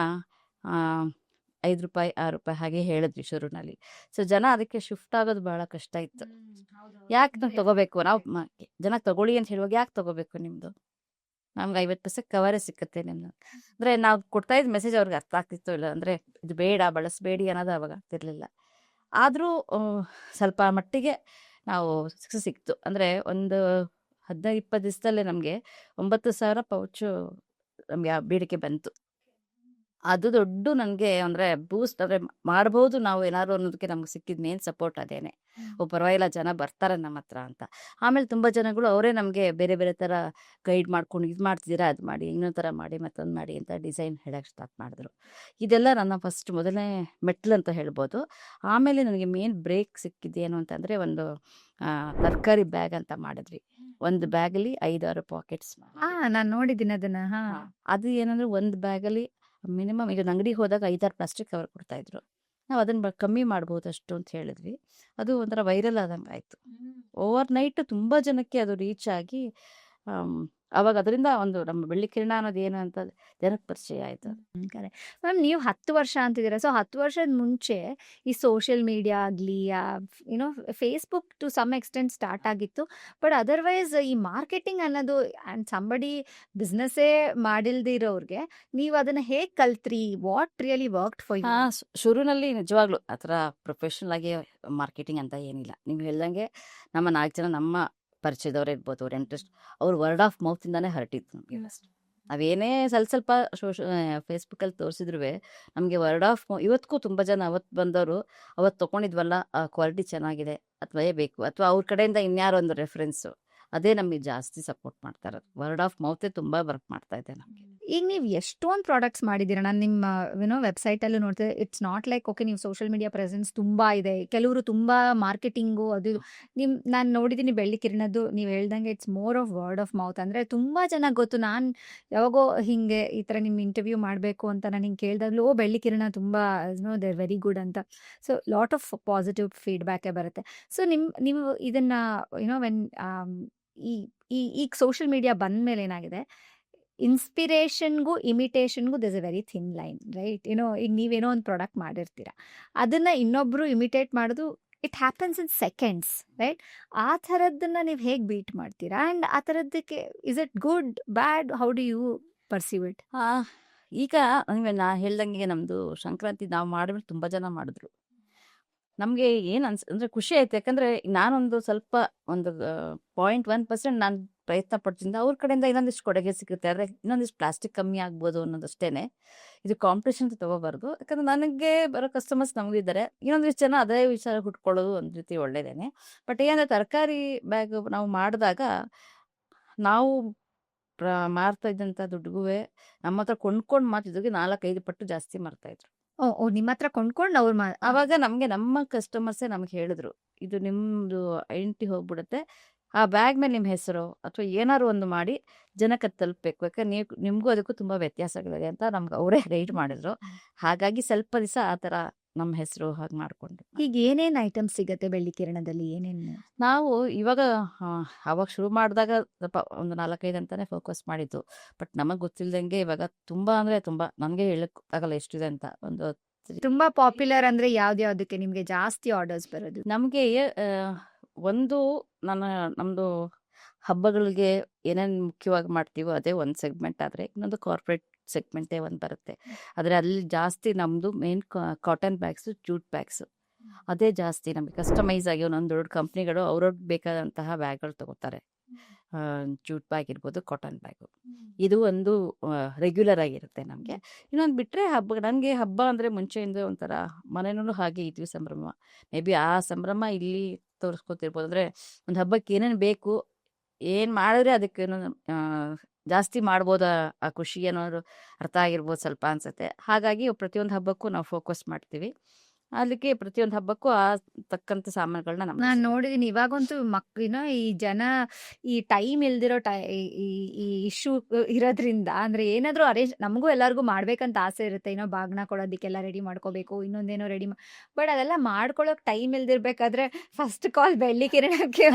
5 ರೂಪಾಯಿ 6 ರೂಪಾಯಿ ಹಾಗೆ ಹೇಳಿದ್ವಿ ಶುರುನಲ್ಲಿ. ಸೊ ಜನ ಅದಕ್ಕೆ ಶಿಫ್ಟ್ ಆಗೋದು ಭಾಳ ಕಷ್ಟ ಇತ್ತು. ಯಾಕೆ ನಾವು ತೊಗೋಬೇಕು, ನಾವು ಜನ ತೊಗೊಳ್ಳಿ ಅಂತ ಹೇಳುವಾಗ ಯಾಕೆ ತೊಗೋಬೇಕು ನಿಮ್ಮದು, ನಮ್ಗೆ 50 ಪೈಸೆಗೆ ಕವರೇ ಸಿಕ್ಕತ್ತೆ ನಿಮ್ಮದು ಅಂದರೆ ನಾವು ಕೊಡ್ತಾ ಇದ್ದ ಮೆಸೇಜ್ ಅವ್ರಿಗೆ ಅರ್ಥ ಆಗ್ತಿತ್ತು ಇಲ್ಲ, ಅಂದರೆ ಇದು ಬೇಡ ಬಳಸಬೇಡಿ ಅನ್ನೋದು ಅವಾಗ ಆಗ್ತಿರ್ಲಿಲ್ಲ. ಆದರೂ ಸ್ವಲ್ಪ ಮಟ್ಟಿಗೆ ನಾವು ಸಕ್ಸಸ್ ಸಿಕ್ತು. ಅಂದರೆ ಒಂದು 15-20 ದಿವಸದಲ್ಲೇ ನಮಗೆ 9,000 ಪೌಚು ನಮಗೆ ಬೇಡಿಕೆ ಬಂತು. ಅದು ದೊಡ್ಡ ನನಗೆ ಅಂದರೆ ಬೂಸ್ಟ್, ಅಂದರೆ ಮಾಡ್ಬೋದು ನಾವು ಏನಾದ್ರು ಅನ್ನೋದಕ್ಕೆ ನಮ್ಗೆ ಸಿಕ್ಕಿದ ಮೇನ್ ಸಪೋರ್ಟ್ ಅದೇನೆ. ಪರವಾಗಿಲ್ಲ ಜನ ಬರ್ತಾರೆ ನಮ್ಮ ಹತ್ರ ಅಂತ. ಆಮೇಲೆ ತುಂಬ ಜನಗಳು ಅವರೇ ನಮಗೆ ಬೇರೆ ಬೇರೆ ಥರ ಗೈಡ್ ಮಾಡ್ಕೊಂಡು, ಇದು ಮಾಡ್ತಿದ್ದೀರಾ ಅದು ಮಾಡಿ, ಇನ್ನೊಂದು ಥರ ಮಾಡಿ, ಮತ್ತೊಂದು ಮಾಡಿ ಅಂತ ಡಿಸೈನ್ ಹೇಳೋಕ್ಕೆ ಸ್ಟಾರ್ಟ್ ಮಾಡಿದ್ರು. ಇದೆಲ್ಲ ನನ್ನ ಫಸ್ಟ್ ಮೊದಲನೇ ಮೆಟ್ಲು ಅಂತ ಹೇಳ್ಬೋದು. ಆಮೇಲೆ ನನಗೆ ಮೇನ್ ಬ್ರೇಕ್ ಸಿಕ್ಕಿದ್ದೇನು ಅಂತಂದರೆ ಒಂದು ತರಕಾರಿ ಬ್ಯಾಗ್ ಅಂತ ಮಾಡಿದ್ವಿ. ಒಂದು ಬ್ಯಾಗಲ್ಲಿ 5-6 ಪಾಕೆಟ್ಸ್. ನಾನು ನೋಡಿದ್ದೀನಿ ಅದನ್ನ. ಅದು ಏನಂದರೆ ಒಂದು ಬ್ಯಾಗಲ್ಲಿ ಮಿನಿಮಮ್ ಈಗ ಅಂಗಡಿಗೆ ಹೋದಾಗ 5-6 ಪ್ಲಾಸ್ಟಿಕ್ ಕವರ್ ಕೊಡ್ತಾಯಿದ್ರು. ನಾವು ಅದನ್ನು ಕಮ್ಮಿ ಮಾಡ್ಬೋದು ಅಷ್ಟು ಅಂತ ಹೇಳಿದ್ವಿ. ಅದು ಒಂಥರ ವೈರಲ್ ಆದಂಗೆ ಆಯಿತು. ಓವರ್ ನೈಟ್ ತುಂಬ ಜನಕ್ಕೆ ಅದು ರೀಚ್ ಆಗಿ ಆವಾಗ ಅದರಿಂದ ಒಂದು ನಮ್ಮ ಬೆಳ್ಳಿ ಕಿರಣ ಅನ್ನೋದು ಏನು ಅಂತ ಜನಕ್ಕೆ ಪರಿಚಯ ಆಯಿತು. Correct ma'am. ನೀವು 10 ವರ್ಷ ಅಂತಿದ್ದೀರಾ. ಸೊ 10 ವರ್ಷದ ಮುಂಚೆ ಈ ಸೋಷಿಯಲ್ ಮೀಡಿಯಾ ಆಗಲಿ, you know Facebook to some extent start ಆಗಿತ್ತು. ಬಟ್ ಅದರ್ವೈಸ್ ಈ ಮಾರ್ಕೆಟಿಂಗ್ ಅನ್ನೋದು ಆ್ಯಂಡ್ ಸಂಬಡಿ ಬಿಸ್ನೆಸ್ಸೇ ಮಾಡಿಲ್ದಿರೋರಿಗೆ ನೀವು ಅದನ್ನು ಹೇಗೆ ಕಲ್ತ್ರಿ? What really worked for you? ಶುರುನಲ್ಲಿ ನಿಜವಾಗ್ಲೂ ಆ ಥರ ಪ್ರೊಫೆಷ್ನಲ್ ಆಗಿ ಮಾರ್ಕೆಟಿಂಗ್ ಅಂತ ಏನಿಲ್ಲ. ನೀವು ಹೇಳ್ದಂಗೆ ನಮ್ಮ 4 ಜನ ನಮ್ಮ ಪರಿಚಯದವ್ರು ಇರ್ಬೋದು, ಅವ್ರ ಇಂಟ್ರೆಸ್ಟ್, ಅವ್ರು ವರ್ಡ್ ಆಫ್ ಮೌತಿಂದಾನೇ ಹರಟಿತ್ತು ನಮಗೆ. ಫಸ್ಟ್ ನಾವೇನೇ ಸ್ವಲ್ಪ ಫೇಸ್ಬುಕ್ಕಲ್ಲಿ ತೋರಿಸಿದ್ರು ನಮಗೆ ವರ್ಡ್ ಆಫ್ ಇವತ್ತಿಗೂ ತುಂಬ ಜನ ಅವತ್ತು ಬಂದವರು ಅವತ್ತು ತೊಗೊಂಡಿದ್ವಲ್ಲ ಕ್ವಾಲಿಟಿ ಚೆನ್ನಾಗಿದೆ ಅಥವಾ ಬೇಕು, ಅಥವಾ ಅವ್ರ ಕಡೆಯಿಂದ ಇನ್ಯಾರೋ ಒಂದು ರೆಫರೆನ್ಸು, ಅದೇ ನಮಗೆ ಜಾಸ್ತಿ ಸಪೋರ್ಟ್ ಮಾಡ್ತಾ ಇರೋದು. ವರ್ಡ್ ಆಫ್ ಮೌತೇ ತುಂಬ ವರ್ಕ್ ಮಾಡ್ತಾ ಇದೆ ನಮಗೆ. ಈಗ ನೀವು ಎಷ್ಟೊಂದು ಪ್ರಾಡಕ್ಟ್ಸ್ ಮಾಡಿದ್ದೀರಾ. ನಾನು ನಿಮ್ಮ ವೆಬ್ಸೈಟಲ್ಲೂ ನೋಡ್ತಿದ್ದೆ. ಇಟ್ಸ್ ನಾಟ್ ಲೈಕ್ ಓಕೆ ನೀವು ಸೋಷಿಯಲ್ ಮೀಡಿಯಾ ಪ್ರೆಸೆನ್ಸ್ ತುಂಬ ಇದೆ, ಕೆಲವರು ತುಂಬ ಮಾರ್ಕೆಟಿಂಗು ಅದು ನಾನು ನೋಡಿದ್ದೀನಿ ಬೆಳ್ಳಿ ಕಿರಣದ್ದು. ನೀವು ಹೇಳ್ದಂಗೆ it's more of word of mouth. ಅಂದರೆ ತುಂಬ ಜನ ಗೊತ್ತು. ನಾನು ಯಾವಾಗೋ ಹಿಂಗೆ ಈ ಥರ ನಿಮ್ಮ ಇಂಟರ್ವ್ಯೂ ಮಾಡಬೇಕು ಅಂತ ನಾನು ಹಿಂಗೆ ಕೇಳಿದಾಗಲೂ ಬೆಳ್ಳಿ ಕಿರಣ ತುಂಬ ದೇ ಆರ್ ವೆರಿ ಗುಡ್ ಅಂತ. ಸೊ ಲಾಟ್ ಆಫ್ ಪಾಸಿಟಿವ್ ಫೀಡ್ಬ್ಯಾಕೇ ಬರುತ್ತೆ. ಸೊ ನೀವು ಇದನ್ನು ವೆನ್ ಈ ಈಗ ಸೋಷಿಯಲ್ ಮೀಡಿಯಾ ಬಂದ ಮೇಲೆ ಏನಾಗಿದೆ, ಇನ್ಸ್ಪಿರೇಷನ್ಗೂ ಇಮಿಟೇಷನ್ಗೂ this a very thin line, right? ಈಗ ನೀವೇನೋ ಒಂದು ಪ್ರಾಡಕ್ಟ್ ಮಾಡಿರ್ತೀರ, ಅದನ್ನು ಇನ್ನೊಬ್ಬರು ಇಮಿಟೇಟ್ ಮಾಡೋದು it happens in seconds, right? ಆ ಥರದ್ದನ್ನು ನೀವು ಹೇಗೆ ಬೀಟ್ ಮಾಡ್ತೀರಾ? ಆ್ಯಂಡ್ ಆ ಥರದ್ದಕ್ಕೆ is it good bad? How do you perceive it? ಈಗ ನಾ ಹೇಳ್ದಂಗೆ ನಮ್ಮದು ಸಂಕ್ರಾಂತಿ ನಾವು ಮಾಡಿದ್ರೆ ತುಂಬ ಜನ ಮಾಡಿದ್ರು. ನಮಗೆ ಏನು ಅಂದರೆ ಖುಷಿ ಆಯ್ತು. ಯಾಕಂದರೆ ನಾನೊಂದು ಸ್ವಲ್ಪ ಒಂದು 0.1% ನಾನು ಪ್ರಯತ್ನ ಪಡ್ತಿದ್ದ ಅವ್ರ ಕಡೆಯಿಂದ ಇನ್ನೊಂದಿಷ್ಟು ಕೊಡುಗೆ ಸಿಗುತ್ತೆ. ಆದರೆ ಇನ್ನೊಂದಿಷ್ಟು ಪ್ಲಾಸ್ಟಿಕ್ ಕಮ್ಮಿ ಆಗ್ಬೋದು ಅನ್ನೋದಷ್ಟೇನೆ. ಇದು ಕಾಂಪಿಟೇಷನ್ ಅಂತ ತಗೋಬಾರ್ದು. ಯಾಕಂದ್ರೆ ನನಗೆ ಬರೋ ಕಸ್ಟಮರ್ಸ್ ನಮಗಿದ್ದಾರೆ. ಇನ್ನೊಂದಿಷ್ಟು ಜನ ಅದೇ ವಿಚಾರ ಹುಟ್ಕೊಳ್ಳೋದು ಒಂದು ರೀತಿ ಒಳ್ಳೇದೇನೆ. ಬಟ್ ಏನಂದ್ರೆ ತರಕಾರಿ ಬ್ಯಾಗ್ ನಾವು ಮಾಡಿದಾಗ ನಾವು ಮಾರ್ತಾ ಇದ್ದಂಥ ದುಡ್ಡುಗುವೆ ನಮ್ಮ ಹತ್ರ ಕೊಂಡ್ಕೊಂಡು ಮಾತಿದ್ದಕ್ಕೆ 4-5 ಪಟ್ಟು ಜಾಸ್ತಿ ಮಾರ್ತಾ ಇದ್ರು. ಓ ನಿಮ್ಮ ಹತ್ರ ಕೊಂಡ್ಕೊಂಡು ಅವ್ರು ಆವಾಗ ನಮಗೆ ನಮ್ಮ ಕಸ್ಟಮರ್ಸೇ ನಮ್ಗೆ ಹೇಳಿದ್ರು, ಇದು ನಿಮ್ಮದು ಐಡೆಂಟಿಟಿ ಹೋಗ್ಬಿಡುತ್ತೆ, ಆ ಬ್ಯಾಗ್ ಮೇಲೆ ನಿಮ್ಮ ಹೆಸರು ಅಥವಾ ಏನಾದ್ರು ಒಂದು ಮಾಡಿ ಜನಕ್ಕೆ ಅದು ತಲುಪಬೇಕು, ಯಾಕಂದ್ರೆ ನಿಮಗೂ ಅದಕ್ಕೂ ತುಂಬ ವ್ಯತ್ಯಾಸಗಳಿದೆ ಅಂತ ನಮ್ಗೆ ಅವರೇ ಗೈಡ್ ಮಾಡಿದ್ರು. ಹಾಗಾಗಿ ಸ್ವಲ್ಪ ದಿವಸ ಆ ಥರ ನಮ್ಮ ಹೆಸರು ಹಾಗೆ ಮಾಡಿಕೊಂಡು ಈಗ ಏನೇನ್ ಐಟಮ್ಸ್ ಸಿಗತ್ತೆ ಬೆಳ್ಳಿಕಿರಣದಲ್ಲಿ, ಏನೇನು? ನಾವು ಇವಾಗ ಅವಾಗ ಶುರು ಮಾಡಿದಾಗ ಸ್ವಲ್ಪ ಒಂದು 4-5 ಅಂತಾನೆ ಫೋಕಸ್ ಮಾಡಿದ್ದು. ಬಟ್ ನಮಗೆ ಗೊತ್ತಿಲ್ದಂಗೆ ಇವಾಗ ತುಂಬಾ ಅಂದ್ರೆ ತುಂಬಾ, ನನಗೆ ಹೇಳಕ್ ಆಗಲ್ಲ ಎಷ್ಟಿದೆ ಅಂತ. ಒಂದು ತುಂಬಾ ಪಾಪ್ಯುಲರ್ ಅಂದ್ರೆ ಯಾವ್ದ್ಯಾವ್ದಕ್ಕೆ ನಿಮ್ಗೆ ಜಾಸ್ತಿ ಆರ್ಡರ್ಸ್ ಬರೋದು? ನಮಗೆ ಒಂದು ನಮ್ದು ಹಬ್ಬಗಳಿಗೆ ಏನೇನು ಮುಖ್ಯವಾಗಿ ಮಾಡ್ತೀವೋ ಅದೇ ಒಂದು ಸೆಗ್ಮೆಂಟ್. ಆದರೆ ಇನ್ನೊಂದು ಕಾರ್ಪೊರೇಟ್ ಸೆಗ್ಮೆಂಟೇ ಒಂದು ಬರುತ್ತೆ. ಆದರೆ ಅಲ್ಲಿ ಜಾಸ್ತಿ ನಮ್ಮದು main cotton bags, jute bags, ಅದೇ ಜಾಸ್ತಿ ನಮಗೆ ಕಸ್ಟಮೈಸ್ ಆಗಿ ಒಂದೊಂದು ದೊಡ್ಡ ಕಂಪ್ನಿಗಳು ಅವ್ರವ್ರಿಗೆ ಬೇಕಾದಂತಹ ಬ್ಯಾಗ್ಗಳು ತಗೋತಾರೆ. ಜೂಟ್ ಬ್ಯಾಗ್ ಇರ್ಬೋದು, ಕಾಟನ್ ಬ್ಯಾಗು, ಇದು ಒಂದು ರೆಗ್ಯುಲರ್ ಆಗಿರುತ್ತೆ ನಮಗೆ. ಇನ್ನೊಂದು ಬಿಟ್ಟರೆ ನನಗೆ ಹಬ್ಬ ಅಂದರೆ ಮುಂಚೆಯಿಂದ ಒಂಥರ ಮನೆಯಲ್ಲೂ ಹಾಗೆ ಇದ್ವಿ ಸಂಭ್ರಮ. ಮೇ ಬಿ ಆ ಸಂಭ್ರಮ ಇಲ್ಲಿ ತೋರಿಸ್ಕೊತಿರ್ಬೋದು. ಅಂದರೆ ಒಂದು ಹಬ್ಬಕ್ಕೆ ಏನೇನು ಬೇಕು, ಏನು ಮಾಡಿದ್ರೆ ಅದಕ್ಕೇನು ಜಾಸ್ತಿ ಮಾಡ್ಬೋದು, ಆ ಖುಷಿ ಅನ್ನೋದು ಅರ್ಥ ಆಗಿರ್ಬೋದು ಸ್ವಲ್ಪ ಅನ್ಸುತ್ತೆ. ಹಾಗಾಗಿ ಪ್ರತಿಯೊಂದು ಹಬ್ಬಕ್ಕೂ ನಾವು ಫೋಕಸ್ ಮಾಡ್ತೀವಿ. ಅದಕ್ಕೆ ಪ್ರತಿಯೊಂದು ಹಬ್ಬಕ್ಕೂ ಆ ತಕ್ಕಂಥ ಸಾಮಾನುಗಳನ್ನ ನಾನು ನೋಡಿದೀನಿ ಇವಾಗಂತೂ ಈ ಜನ ಈ ಟೈಮ್ ಇಲ್ದಿರೋ ಈ ಇಶ್ಯೂ ಇರೋದ್ರಿಂದ, ಅಂದ್ರೆ ಏನಾದ್ರೂ ಅರೇಂಜ್, ನಮಗೂ ಎಲ್ಲರಿಗೂ ಮಾಡ್ಬೇಕಂತ ಆಸೆ ಇರುತ್ತೆ, ಬಾಗ್ನ ಕೊಡೋದಕ್ಕೆಲ್ಲ ರೆಡಿ ಮಾಡ್ಕೋಬೇಕು, ಇನ್ನೊಂದೇನೋ ರೆಡಿ ಬಟ್ ಅದೆಲ್ಲ ಮಾಡ್ಕೊಳಕ್ ಟೈಮ್ ಇಲ್ದಿರ್ಬೇಕಾದ್ರೆ ಫಸ್ಟ್ ಕಾಲ್ ಬೆಳ್ಳಿಕಿರಣಕ್ಕೆ.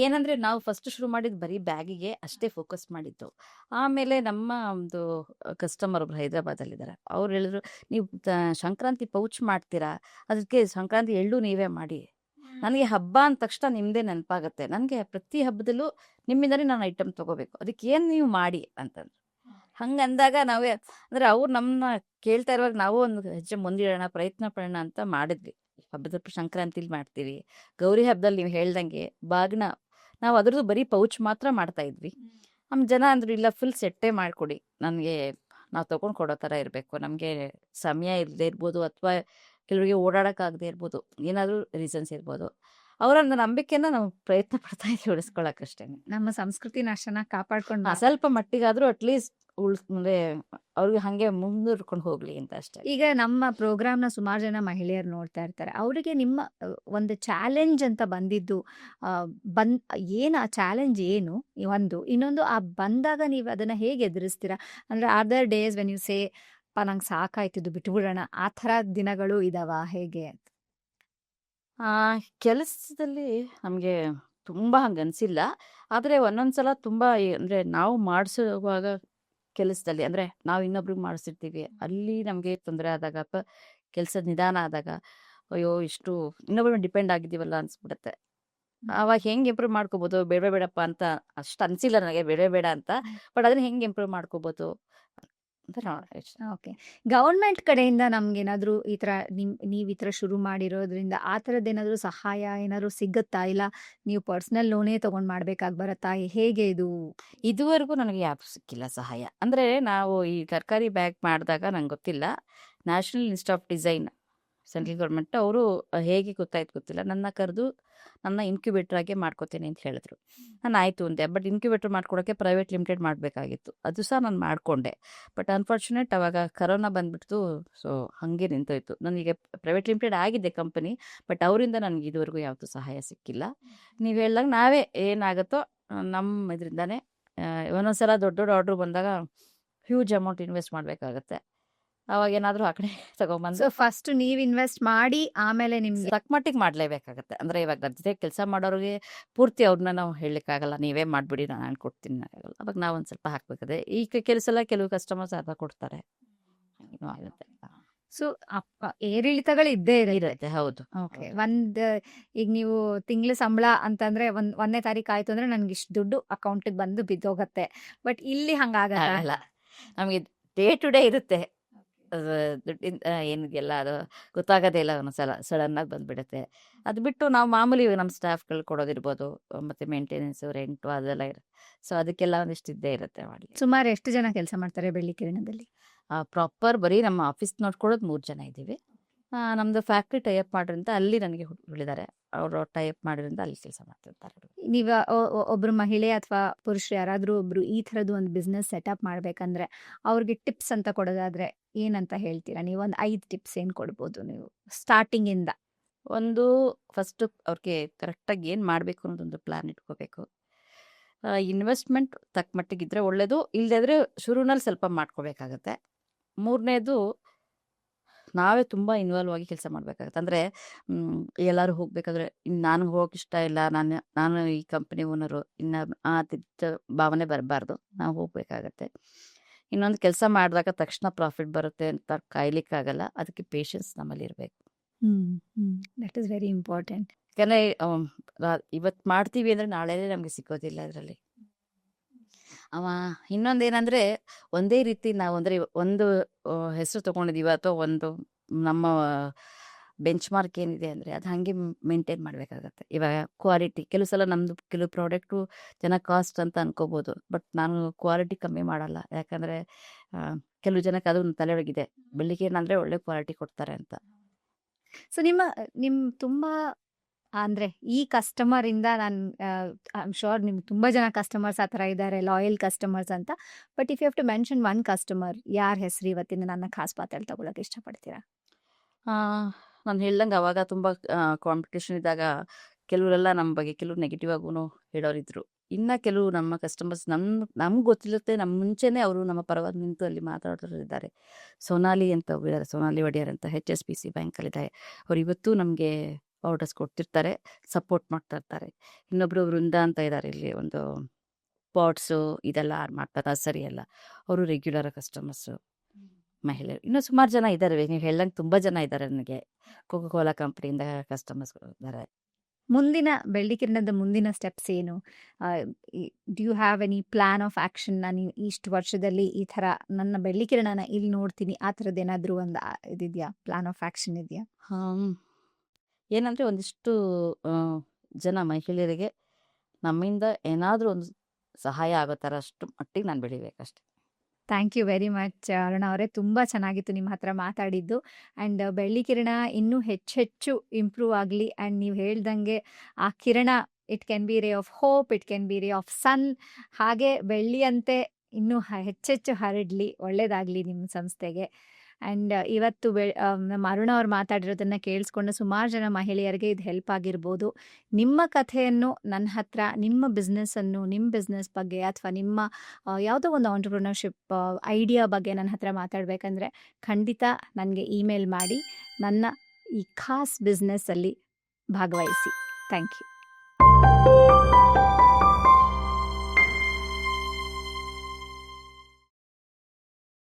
ಏನಂದ್ರೆ ನಾವು ಫಸ್ಟ್ ಶುರು ಮಾಡಿದ್ ಬರೀ ಬ್ಯಾಗಿಗೆ ಅಷ್ಟೇ ಫೋಕಸ್ ಮಾಡಿದ್ದು. ಆಮೇಲೆ ನಮ್ಮ ಒಂದು ಕಸ್ಟಮರ್ ಒಬ್ರು ಹೈದರಾಬಾದಲ್ಲಿದ್ದಾರೆ, ಅವ್ರು ಹೇಳಿದ್ರು, ನೀವು ಸಂಕ್ರಾಂತಿ ಪೌಚ್ ಮಾಡ್ತೀರಾ, ಅದಕ್ಕೆ ಸಂಕ್ರಾಂತಿ ಎಳ್ಳು ನೀವೇ ಮಾಡಿ. ನನಗೆ ಹಬ್ಬ ಅಂದ ತಕ್ಷಣ ನಿಮ್ಮದೇ ನೆನಪಾಗುತ್ತೆ, ನನಗೆ ಪ್ರತಿ ಹಬ್ಬದಲ್ಲೂ ನಿಮ್ಮಿಂದಲೇ ನಾನು ಐಟಮ್ ತೊಗೋಬೇಕು, ಅದಕ್ಕೆ ಏನು ನೀವು ಮಾಡಿ ಅಂತಂದ್ರು. ಹಂಗಂದಾಗ ನಾವೇ ಅಂದರೆ ಅವ್ರು ನಮ್ಮನ್ನ ಕೇಳ್ತಾ ಇರುವಾಗ ನಾವು ಒಂದು ಹೆಜ್ಜೆ ಮುಂದಿಡೋಣ, ಪ್ರಯತ್ನ ಪಡೋಣ ಅಂತ ಮಾಡಿದ್ವಿ. ಹಬ್ಬದ ಸಂಕ್ರಾಂತಿಲಿ ಮಾಡ್ತೀವಿ, ಗೌರಿ ಹಬ್ಬದಲ್ಲಿ ನೀವು ಹೇಳ್ದಂಗೆ ಬಾಗ್ನ ನಾವು ಅದ್ರದ್ದು ಬರೀ ಪೌಚ್ ಮಾತ್ರ ಮಾಡ್ತಾ ಇದ್ವಿ. ನಮ್ಮ ಜನ ಅಂದರು, ಇಲ್ಲ ಫುಲ್ ಸೆಟ್ಟೇ ಮಾಡಿಕೊಡಿ, ನನಗೆ ನಾವು ತೊಗೊಂಡು ಕೊಡೋ ಥರ ಇರಬೇಕು, ನಮಗೆ ಸಮಯ ಇಲ್ಲದೆ ಇರ್ಬೋದು ಅಥವಾ ಕೆಲವರಿಗೆ ಓಡಾಡೋಕ್ಕಾಗದೇ ಇರ್ಬೋದು, ಏನಾದರೂ ರೀಸನ್ಸ್ ಇರ್ಬೋದು. ಅವರೊಂದು ನಂಬಿಕೆನ ನಾವು ಪ್ರಯತ್ನ ಪಡ್ತಾ ಇದ್ದೀವಿ ಉಳಿಸ್ಕೊಳ್ಳೋಕ್ಕಷ್ಟೇ. ನಮ್ಮ ಸಂಸ್ಕೃತಿನ ಚೆನ್ನಾಗಿ ಕಾಪಾಡ್ಕೊಂಡು ಸ್ವಲ್ಪ ಮಟ್ಟಿಗಾದರೂ ಅಟ್ಲೀಸ್ಟ್ ಅಂದರೆ ಅವ್ರಿಗೆ ಹಾಗೆ ಮುಂದುವರ್ಕೊಂಡು ಹೋಗ್ಲಿ ಅಂತ ಅಷ್ಟೇ. ಈಗ ನಮ್ಮ ಪ್ರೋಗ್ರಾಮ್ನ ಸುಮಾರು ಜನ ಮಹಿಳೆಯರು ನೋಡ್ತಾ ಇರ್ತಾರೆ, ಅವರಿಗೆ ನಿಮ್ಮ ಒಂದು ಚಾಲೆಂಜ್ ಅಂತ ಬಂದಿದ್ದು ಏನು, ಆ ಚಾಲೆಂಜ್ ಏನು ಒಂದು, ಇನ್ನೊಂದು ಆ ಬಂದಾಗ ನೀವು ಅದನ್ನ ಹೇಗೆ ಎದುರಿಸ್ತೀರಾ? ಅಂದ್ರೆ other days when you say ನಂಗೆ ಸಾಕಾಯ್ತಿದ್ದು ಬಿಟ್ಬಿಡೋಣ, ಆ ಥರ ದಿನಗಳು ಇದಾವ ಹೇಗೆ? ಕೆಲಸದಲ್ಲಿ ನಮಗೆ ತುಂಬ ಹಂಗೆ ಅನಿಸಿಲ್ಲ. ಆದರೆ ಒಂದೊಂದ್ಸಲ ತುಂಬ ಅಂದರೆ ನಾವು ಮಾಡಿಸುವಾಗ ಕೆಲಸದಲ್ಲಿ ಅಂದರೆ ನಾವು ಇನ್ನೊಬ್ರಿಗೆ ಮಾಡಿಸಿರ್ತೀವಿ, ಅಲ್ಲಿ ನಮಗೆ ತೊಂದರೆ ಆದಾಗ ಅಥವಾ ಕೆಲಸ ನಿಧಾನ ಆದಾಗ, ಅಯ್ಯೋ ಇಷ್ಟು ಇನ್ನೊಬ್ರ ಡಿಪೆಂಡ್ ಆಗಿದ್ದೀವಲ್ಲ ಅನ್ಸ್ಬಿಡುತ್ತೆ. ಆವಾಗ ಹೆಂಗೆ ಇಂಪ್ರೂವ್ ಮಾಡ್ಕೋಬೋದು, ಬೇಡಪ್ಪ ಅಂತ ಅಷ್ಟು ಅನಿಸಿಲ್ಲ ನನಗೆ, ಬೇಡ ಅಂತ. ಬಟ್ ಅದನ್ನ ಹೆಂಗೆ ಇಂಪ್ರೂವ್ ಮಾಡ್ಕೋಬೋದು ಅಂತ ಓಕೆ. ಗವರ್ಮೆಂಟ್ ಕಡೆಯಿಂದ ನಮ್ಗೇನಾದ್ರೂ ಈ ಥರ ನೀವು ಈ ಥರ ಶುರು ಮಾಡಿರೋದ್ರಿಂದ ಆ ಥರದ್ದು ಏನಾದರೂ ಸಹಾಯ ಏನಾದರೂ ಸಿಗುತ್ತಾ? ಇಲ್ಲ ನೀವು ಪರ್ಸನಲ್ ಲೋನೇ ತೊಗೊಂಡು ಮಾಡ್ಬೇಕಾಗಿ ಬರುತ್ತಾ? ಹೇಗೆ ಇದು? ಇದುವರೆಗೂ ನನಗೆ ಯಾವುದು ಸಿಕ್ಕಿಲ್ಲ ಸಹಾಯ. ಅಂದರೆ ನಾವು ಈ ತರಕಾರಿ ಬ್ಯಾಗ್ ಮಾಡಿದಾಗ ನಂಗೆ ಗೊತ್ತಿಲ್ಲ, national institute of design central government ಅವರು ಹೇಗೆ ಗೊತ್ತಾಯ್ತು ಗೊತ್ತಿಲ್ಲ, ನನ್ನ ಕರೆದು ನನ್ನ ಇನ್ಕ್ಯುಬೇಟರ್ ಆಗಿ ಮಾಡ್ಕೋತೇನೆ ಅಂತ ಹೇಳಿದ್ರು. ನಾನು ಆಯಿತು ಅಂದೆ. ಬಟ್ ಇನ್ಕ್ಯುಬೇಟರ್ ಮಾಡ್ಕೊಡೋಕ್ಕೆ ಪ್ರೈವೇಟ್ ಲಿಮಿಟೆಡ್ ಮಾಡಬೇಕಾಗಿತ್ತು, ಅದು ಸಹ ನಾನು ಮಾಡಿಕೊಂಡೆ. ಬಟ್ ಅನ್ಫಾರ್ಚುನೇಟ್ ಅವಾಗ ಕರೋನಾ ಬಂದುಬಿಡ್ತು, ಸೊ ಹಾಗೆ ನಿಂತೋಯ್ತು. ನನಗೆ ಪ್ರೈವೇಟ್ ಲಿಮಿಟೆಡ್ ಆಗಿದೆ ಕಂಪನಿ, ಬಟ್ ಅವರಿಂದ ನನಗೆ ಇದುವರೆಗೂ ಯಾವುದು ಸಹಾಯ ಸಿಕ್ಕಿಲ್ಲ. ನೀವು ಹೇಳ್ದಾಗ ನಾವೇ ಏನಾಗುತ್ತೋ ನಮ್ಮ ಇದರಿಂದಾನೇ, ಒಂದೊಂದ್ಸಲ ದೊಡ್ಡ ದೊಡ್ಡ ಆರ್ಡ್ರ್ ಬಂದಾಗ ಹ್ಯೂಜ್ ಅಮೌಂಟ್ ಇನ್ವೆಸ್ಟ್ ಮಾಡಬೇಕಾಗತ್ತೆ. ಅವಾಗ ಏನಾದರೂ ಆ ಕಡೆ ತಗೊಂಬಂದು ಫಸ್ಟ್ ನೀವು ಇನ್ವೆಸ್ಟ್ ಮಾಡಿ ಆಮೇಲೆ ನಿಮ್ಗೆ ತಕ್ಕ ಮಟ್ಟಿಗೆ ಮಾಡಲೇಬೇಕಾಗತ್ತೆ. ಅಂದರೆ ಇವಾಗ ನನ್ನ ಜೊತೆ ಕೆಲಸ ಮಾಡೋರಿಗೆ ಪೂರ್ತಿ ಅವ್ರನ್ನ ನಾವು ಹೇಳಲಿಕ್ಕಾಗಲ್ಲ, ನೀವೇ ಮಾಡಿಬಿಡಿ ನಾನು ಅನ್ಕೊಡ್ತೀನಿ ಆಗಲ್ಲ. ಅವಾಗ ನಾವು ಒಂದು ಸ್ವಲ್ಪ ಹಾಕ್ಬೇಕಾದ್ರೆ ಈಗ ಕೆಲವು ಕಸ್ಟಮರ್ಸ್ ಅರ್ಧ ಕೊಡ್ತಾರೆ, ಆಗುತ್ತೆ. ಸೊ ಏರಿಳಿತಗಳು ಇದ್ದೇ ಇರುತ್ತೆ. ಹೌದು. ಓಕೆ. ಈಗ ನೀವು ತಿಂಗಳ ಸಂಬಳ ಅಂತಂದ್ರೆ 1ನೇ ತಾರೀಕು ಆಯ್ತು ಅಂದ್ರೆ ನನ್ಗೆ ಇಷ್ಟು ದುಡ್ಡು ಅಕೌಂಟಿಗೆ ಬಂದು ಬಿದ್ದೋಗತ್ತೆ. ಬಟ್ ಇಲ್ಲಿ ಹಂಗಾಗಲ್ಲ, ನಮಗೆ ಡೇ ಟು ಡೇ ಇರುತ್ತೆ. ದುಡ್ಡಿಂದ ಏನಿದೆಯಲ್ಲ ಅದು ಗೊತ್ತಾಗೋದೇ ಇಲ್ಲ ಒಂದೊಂದ್ಸಲ ಸಡನ್ನಾಗಿ ಬಂದ್ಬಿಡುತ್ತೆ. ಅದು ಬಿಟ್ಟು ನಾವು ಮಾಮೂಲಿ ನಮ್ಮ ಸ್ಟಾಫ್ಗಳು ಕೊಡೋದಿರ್ಬೋದು, ಮತ್ತು ಮೇಂಟೆನೆನ್ಸು, ರೆಂಟು ಅದೆಲ್ಲ ಸೊ ಅದಕ್ಕೆಲ್ಲ ಒಂದಿಷ್ಟು ಇದ್ದೇ ಇರುತ್ತೆ ಮಾಡಲಿಕ್ಕೆ. ಸುಮಾರು ಎಷ್ಟು ಜನ ಕೆಲಸ ಮಾಡ್ತಾರೆ ಬೆಳ್ಳಿ ಕಿರಣದಲ್ಲಿ? ಪ್ರಾಪರ್ ಬರೀ ನಮ್ಮ ಆಫೀಸ್ ನೋಡ್ಕೊಳ್ಳೋದು 3 ಜನ ಇದ್ದೀವಿ. ನಮ್ಮದು ಫ್ಯಾಕ್ಟ್ರಿ ಟೈಅಪ್ ಮಾಡಿದ್ರಿಂದ ಅಲ್ಲಿ ನನಗೆ ಉಳಿದಾರೆ. ಅವರು ಟೈಅಪ್ ಮಾಡಿದ್ರಿಂದ ಅಲ್ಲಿ ಕೆಲಸ ಮಾಡ್ತಿರ್ತಾರೆ. ನೀವು ಒಬ್ರು ಮಹಿಳೆ ಅಥವಾ ಪುರುಷರು ಯಾರಾದರೂ ಒಬ್ರು ಈ ಥರದ್ದು ಒಂದು ಬಿಸ್ನೆಸ್ ಸೆಟಪ್ ಮಾಡಬೇಕಂದ್ರೆ ಅವ್ರಿಗೆ ಟಿಪ್ಸ್ ಅಂತ ಕೊಡೋದಾದ್ರೆ ಏನಂತ ಹೇಳ್ತೀರಾ ನೀವು? ಒಂದು 5 ಟಿಪ್ಸ್ ಏನು ಕೊಡ್ಬೋದು ನೀವು ಸ್ಟಾರ್ಟಿಂಗಿಂದ? ಒಂದು ಫಸ್ಟು ಅವ್ರಿಗೆ ಕರೆಕ್ಟಾಗಿ ಏನು ಮಾಡಬೇಕು ಅನ್ನೋದೊಂದು ಪ್ಲ್ಯಾನ್ ಇಟ್ಕೋಬೇಕು. ಇನ್ವೆಸ್ಟ್ಮೆಂಟ್ ತಕ್ಕ ಮಟ್ಟಿಗಿದ್ರೆ ಒಳ್ಳೆಯದು, ಇಲ್ಲದಿದ್ರೆ ಶುರುನಲ್ಲಿ ಸ್ವಲ್ಪ ಮಾಡ್ಕೋಬೇಕಾಗತ್ತೆ. 3ನೇದು ನಾವೇ ತುಂಬ ಇನ್ವಾಲ್ವ್ ಆಗಿ ಕೆಲಸ ಮಾಡಬೇಕಾಗತ್ತೆ. ಅಂದರೆ ಎಲ್ಲರೂ ಹೋಗಬೇಕಾದ್ರೆ ನನಗೆ ಹೋಗೋಕೆ ಇಷ್ಟ ಇಲ್ಲ, ನಾನು ಈ ಕಂಪ್ನಿ ಓನರು, ಇನ್ನು ಆ ಭಾವನೆ ಬರಬಾರ್ದು, ನಾವು ಹೋಗಬೇಕಾಗತ್ತೆ. ಇನ್ನೊಂದು ಕೆಲಸ ಮಾಡಿದಾಗ ತಕ್ಷಣ ಪ್ರಾಫಿಟ್ ಬರುತ್ತೆ ಅಂತ ಕಾಯ್ಲಿಕ್ಕಾಗಲ್ಲ, ಅದಕ್ಕೆ ಪೇಷನ್ಸ್ ನಮ್ಮಲ್ಲಿ ಇರಬೇಕು. That is very important. ಯಾಕಂದರೆ ಇವತ್ತು ಮಾಡ್ತೀವಿ ಅಂದರೆ ನಾಳೆನೇ ನಮಗೆ ಸಿಗೋದಿಲ್ಲ ಅದರಲ್ಲಿ. ಇನ್ನೊಂದೇನೆಂದರೆ ಒಂದೇ ರೀತಿ ನಾವು ಅಂದರೆ ಒಂದು ಹೆಸರು ತೊಗೊಂಡಿದ್ದೀವಿ ಅಥವಾ ಒಂದು ನಮ್ಮ ಬೆಂಚ್ ಮಾರ್ಕ್ ಏನಿದೆ ಅಂದರೆ ಅದು ಹಾಗೆ ಮೇಂಟೈನ್ ಮಾಡಬೇಕಾಗತ್ತೆ. ಇವಾಗ ಕ್ವಾಲಿಟಿ ಕೆಲವು ಸಲ ನಮ್ಮದು ಕೆಲವು ಪ್ರಾಡಕ್ಟು ಜನ ಕಾಸ್ಟ್ ಅಂತ ಅನ್ಕೋಬೋದು, ಬಟ್ ನಾನು ಕ್ವಾಲಿಟಿ ಕಮ್ಮಿ ಮಾಡಲ್ಲ. ಯಾಕಂದರೆ ಕೆಲವು ಜನಕ್ಕೆ ಅದು ತಲೆಯೊಳಗಿದೆ, ಬೆಳಿಗ್ಗೆ ಏನಂದರೆ ಒಳ್ಳೆ ಕ್ವಾಲಿಟಿ ಕೊಡ್ತಾರೆ ಅಂತ. ಸೊ ನಿಮ್ಮ ತುಂಬ ಅಂದರೆ ಈ ಕಸ್ಟಮರಿಂದ ನಾನು ಐ ಆಮ್ ಶೋರ್ ನಿಮ್ಗೆ ತುಂಬ ಜನ ಕಸ್ಟಮರ್ಸ್ ಆ ಥರ ಇದ್ದಾರೆ, ಲಾಯಲ್ ಕಸ್ಟಮರ್ಸ್ ಅಂತ. But if you have to mention one customer, ಯಾರ ಹೆಸರು ಇವತ್ತಿನ ನನ್ನ ಖಾಸ್ ಪಾತ್ರೆಯಲ್ಲಿ ತಗೊಳಕ್ಕೆ ಇಷ್ಟಪಡ್ತೀರಾ? ನಾನು ಹೇಳ್ದಂಗೆ ಅವಾಗ ತುಂಬ ಕಾಂಪಿಟೇಷನ್ ಇದ್ದಾಗ ಕೆಲವರೆಲ್ಲ ನಮ್ಮ ಬಗ್ಗೆ ಕೆಲವು ನೆಗೆಟಿವ್ ಆಗೂ ಹೇಳೋರಿದ್ರು. ಇನ್ನು ಕೆಲವು ನಮ್ಮ ಕಸ್ಟಮರ್ಸ್ ನಮ್ಗೆ ಗೊತ್ತಿರುತ್ತೆ, ನಮ್ಮ ಮುಂಚೆನೇ ಅವರು ನಮ್ಮ ಪರವಾಗಿ ನಿಂತು ಅಲ್ಲಿ ಮಾತಾಡೋರಿದ್ದಾರೆ. ಸೋನಾಲಿ ಅಂತ ಒಬ್ಬರಿದ್ದಾರೆ, ಸೋನಾಲಿ ಒಡೆಯರ್ ಅಂತ HSBC ಬ್ಯಾಂಕಲ್ಲಿದ್ದಾರೆ. ಅವ್ರು ಇವತ್ತು ನಮಗೆ ಆರ್ಡರ್ಸ್ ಕೊಡ್ತಿರ್ತಾರೆ, ಸಪೋರ್ಟ್ ಮಾಡ್ತಾ ಇರ್ತಾರೆ. ಇನ್ನೊಬ್ಬರು ವೃಂದ ಅಂತ ಇದ್ದಾರೆ, ಇಲ್ಲಿ ಒಂದು ಪಾಟ್ಸು ಇದೆಲ್ಲ ಮಾಡ್ತಾರೆ, ನರ್ಸರಿ ಎಲ್ಲ. ಅವರು ರೆಗ್ಯುಲರ್ ಕಸ್ಟಮರ್ಸು ಮಹಿಳೆಯರು. ಇನ್ನೂ ಸುಮಾರು ಜನ ಇದ್ದಾರೆ, ನೀವು ಹೇಳ್ದಂಗೆ ತುಂಬ ಜನ ಇದ್ದಾರೆ. ನನಗೆ ಕೋಕೋ-ಕೋಲಾ ಕಂಪ್ನಿಯಿಂದ ಕಸ್ಟಮರ್ಸ್ಗಳು ಇದ್ದಾರೆ. ಮುಂದಿನ ಬೆಳ್ಳಿ ಕಿರಣದ ಮುಂದಿನ ಸ್ಟೆಪ್ಸ್ ಏನು? Do you have any plan of action? ನಾನು ಇಷ್ಟು ವರ್ಷದಲ್ಲಿ ಈ ಥರ ನನ್ನ ಬೆಳ್ಳಿ ಕಿರಣನ ಇಲ್ಲಿ ನೋಡ್ತೀನಿ, ಆ ಥರದ್ದು ಏನಾದರೂ ಒಂದು ಇದಿದೆಯಾ, ಪ್ಲಾನ್ ಆಫ್ ಆ್ಯಕ್ಷನ್ ಇದೆಯಾ? ಏನಂದರೆ ಒಂದಿಷ್ಟು ಜನ ಮಹಿಳೆಯರಿಗೆ ನಮ್ಮಿಂದ ಏನಾದರೂ ಒಂದು ಸಹಾಯ ಆಗೋ ಥರ ಅಷ್ಟು ಮಟ್ಟಿಗೆ ನಾನು ಬೆಳಿಬೇಕಷ್ಟೆ. Thank you very much Aruna ಅವರೇ, ತುಂಬ ಚೆನ್ನಾಗಿತ್ತು ನಿಮ್ಮ ಹತ್ರ ಮಾತಾಡಿದ್ದು. ಆ್ಯಂಡ್ ಬೆಳ್ಳಿ ಕಿರಣ ಇನ್ನೂ ಹೆಚ್ಚೆಚ್ಚು ಇಂಪ್ರೂವ್ ಆಗಲಿ. ಆ್ಯಂಡ್ ನೀವು ಹೇಳ್ದಂಗೆ ಆ ಕಿರಣ it can be ray of hope, it can be ray of sun. ಹಾಗೆ ಬೆಳ್ಳಿಯಂತೆ ಇನ್ನೂ ಹೆಚ್ಚೆಚ್ಚು ಹರಡಲಿ, ಒಳ್ಳೆಯದಾಗಲಿ ನಿಮ್ಮ ಸಂಸ್ಥೆಗೆ. ಆ್ಯಂಡ್ ಇವತ್ತು ನಮ್ಮ ಅರುಣ ಅವ್ರು ಮಾತಾಡಿರೋದನ್ನು ಕೇಳಿಸ್ಕೊಂಡು ಸುಮಾರು ಜನ ಮಹಿಳೆಯರಿಗೆ ಇದು ಹೆಲ್ಪ್ ಆಗಿರ್ಬೋದು. ನಿಮ್ಮ ಕಥೆಯನ್ನು ನನ್ನ ಹತ್ರ, ನಿಮ್ಮ ಬಿಸ್ನೆಸ್ಸನ್ನು, ನಿಮ್ಮ ಬಿಸ್ನೆಸ್ ಬಗ್ಗೆ ಅಥವಾ ನಿಮ್ಮ ಯಾವುದೋ ಒಂದು ಆಂಟ್ರಪ್ರಿನರ್ಶಿಪ್ ಐಡಿಯಾ ಬಗ್ಗೆ ನನ್ನ ಹತ್ರ ಮಾತಾಡಬೇಕಂದ್ರೆ ಖಂಡಿತ ನನಗೆ ಇಮೇಲ್ ಮಾಡಿ ನನ್ನ ಈ ಖಾಸ್ ಬಿಸ್ನೆಸ್ಸಲ್ಲಿ ಭಾಗವಹಿಸಿ. Thank you.